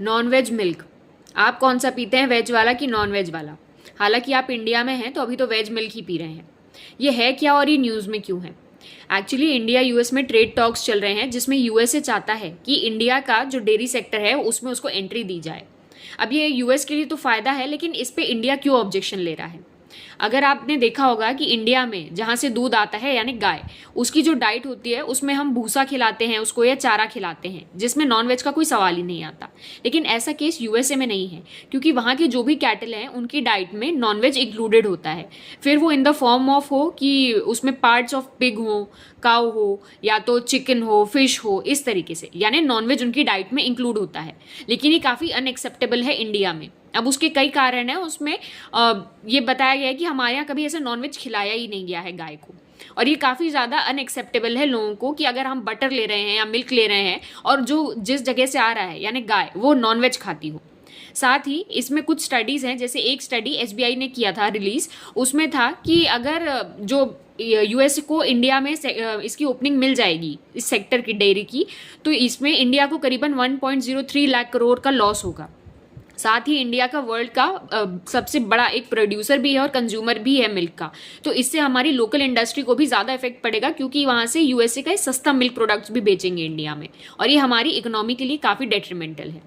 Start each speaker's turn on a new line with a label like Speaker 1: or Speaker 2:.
Speaker 1: Non veg milk, आप कौन सा पीते हैं, वेज वाला कि नॉन वेज वाला? हालांकि आप इंडिया में हैं तो अभी तो वेज मिल्क ही पी रहे हैं। ये है क्या और ये न्यूज़ में क्यों है? एक्चुअली इंडिया यूएस में ट्रेड टॉक्स चल रहे हैं जिसमें यूएसए चाहता है कि इंडिया का जो डेयरी सेक्टर है उसमें उसको एंट्री दी जाए। अब ये यूएस के लिए तो फायदा है, लेकिन इस पे इंडिया क्यों ऑब्जेक्शन ले रहा है? अगर आपने देखा होगा कि इंडिया में जहाँ से दूध आता है यानी गाय, उसकी जो डाइट होती है उसमें हम भूसा खिलाते हैं उसको या चारा खिलाते हैं, जिसमें नॉनवेज का कोई सवाल ही नहीं आता। लेकिन ऐसा केस यूएसए में नहीं है, क्योंकि वहाँ के जो भी कैटल हैं उनकी डाइट में नॉनवेज इंक्लूडेड होता है। फिर वो इन द फॉर्म ऑफ हो कि उसमें पार्ट्स ऑफ पिग हो, काउ हो, या तो चिकन हो, फिश हो, इस तरीके से, यानी नॉनवेज उनकी डाइट में इंक्लूड होता है। लेकिन ये काफ़ी अनएक्सेप्टेबल है इंडिया में। अब उसके कई कारण हैं, उसमें ये बताया गया है कि हमारे यहाँ कभी ऐसा नॉनवेज खिलाया ही नहीं गया है गाय को, और ये काफ़ी ज़्यादा अनएक्सेप्टेबल है लोगों को कि अगर हम बटर ले रहे हैं या मिल्क ले रहे हैं और जो जिस जगह से आ रहा है यानी गाय वो नॉनवेज खाती हो। साथ ही इसमें कुछ स्टडीज़ हैं, जैसे एक स्टडी एसबीआई ने किया था रिलीज, उसमें था कि अगर जो यूएस को इंडिया में इसकी ओपनिंग मिल जाएगी इस सेक्टर की, डेयरी की, तो इसमें इंडिया को करीबन 1.03 लाख करोड़ का लॉस होगा। साथ ही इंडिया का वर्ल्ड का सबसे बड़ा एक प्रोड्यूसर भी है और कंज्यूमर भी है मिल्क का, तो इससे हमारी लोकल इंडस्ट्री को भी ज़्यादा इफेक्ट पड़ेगा, क्योंकि वहाँ से यूएसए का सस्ता मिल्क प्रोडक्ट्स भी बेचेंगे इंडिया में, और ये हमारी इकोनॉमी के लिए काफ़ी डेट्रीमेंटल है।